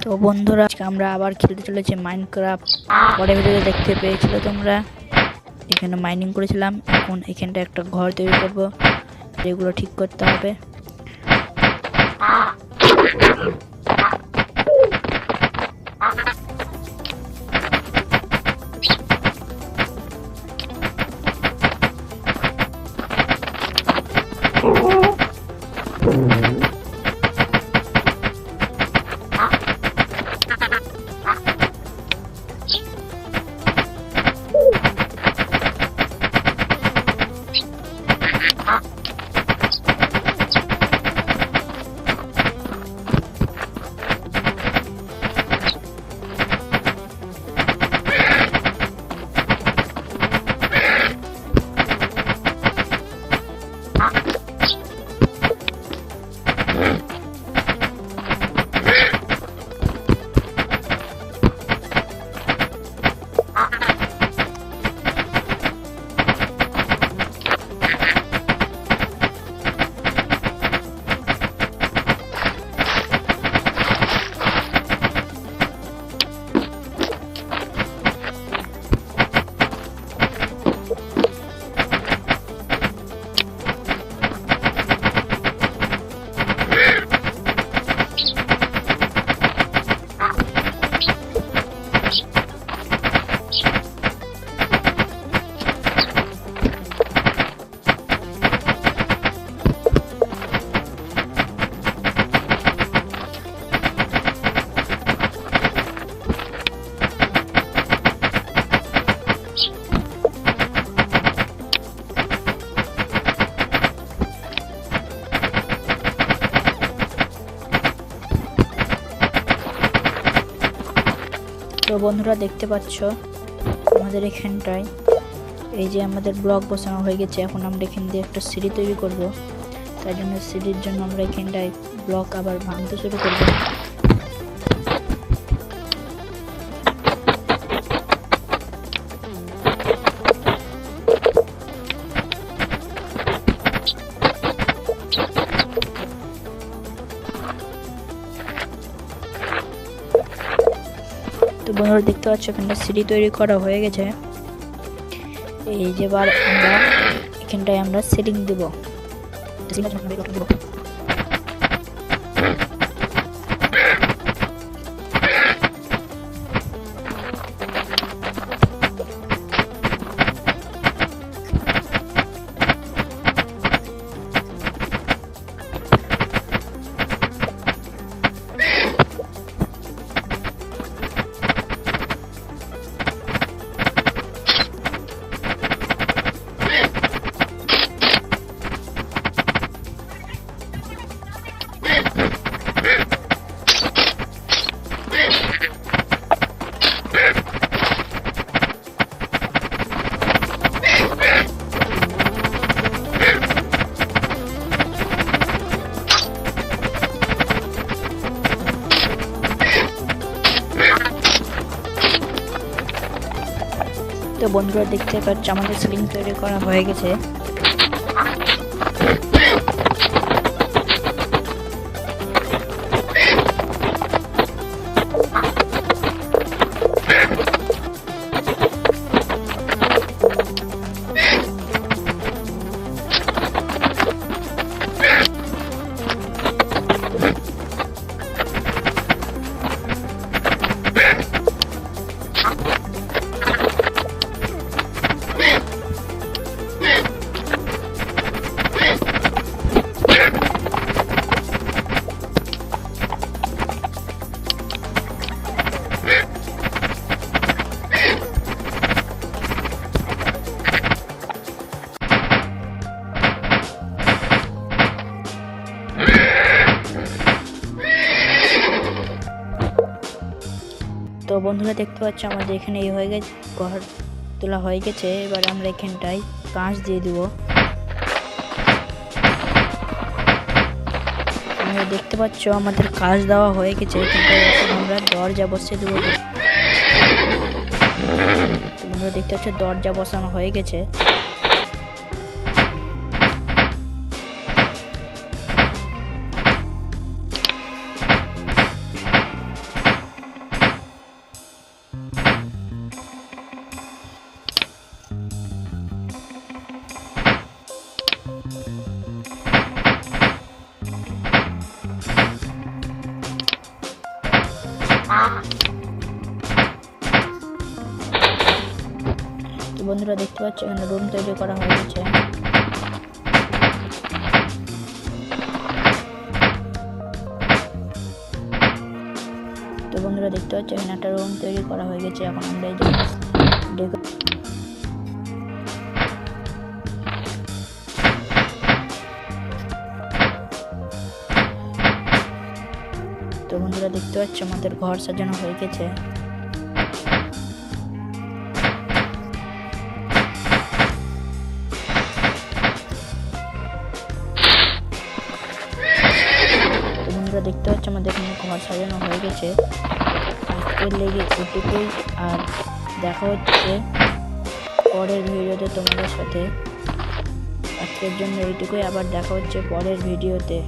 তো বন্ধুরা আজকে আমরা আবার খেলতে চলেছি মাইনক্রাফট। পরের ভিডিওতে দেখতে পেয়েছিলে তোমরা, এখানে মাইনিং করেছিলাম। এখন এখানটা একটা ঘর তৈরি করব, এগুলো ঠিক করতে হবে। তো বন্ধুরা দেখতে পাচ্ছ আমাদের এখানটায় এই যে আমাদের ব্লক বসানো হয়ে গেছে। এখন আমরা এখান দিয়ে একটা সিঁড়ি তৈরি করব। তাই জন্য সিঁড়ির জন্য আমরা এখানটায় ব্লক আবার ভাঙতে শুরু করব। তো বন্ধুরা দেখতে পাচ্ছ এখানটা সিঁড়ি তৈরি করা হয়ে গেছে। এই যে এবার আমরা এখানটায় আমরা সিলিং দেব। তো বন্ধুরা দেখতে পাচ্ছ আমাদের সিলিং তৈরি করা হয়ে গেছে। তো বন্ধুরা দেখতে পাচ্ছ আমাদের এখানে এই হয়ে গেছে, ঘর তোলা হয়ে গেছে। এবার আমরা এখানটায় কাঁচ দিয়ে দেবো। তোমরা দেখতে পাচ্ছ আমাদের কাঁচ দেওয়া হয়ে গেছে। এখানটায় আমরা দরজা বসিয়ে দেবো। তোমরা দেখতে পাচ্ছ দরজা বসানো হয়ে গেছে। তো বন্ধুরা দেখতে পাচ্ছ এখানে রুম তৈরি করা হয়ে গেছে। তো বন্ধুরা দেখতে পাচ্ছ এখানে একটা রুম তৈরি করা হয়ে গেছে। এখন আমরা এই যে তো বন্ধুরা দেখতে পাচ্ছ আমাদের ঘর সাজানো হয়ে গেছে। তো বন্ধুরা দেখতে পাচ্ছ আমাদের এখানে ঘর সাজানো হয়ে গেছে। আজকের লেগে এটুকুই, আর দেখা হচ্ছে পরের ভিডিওতে তোমাদের সাথে। আজকের জন্য এইটুকুই, আবার দেখা হচ্ছে পরের ভিডিওতে।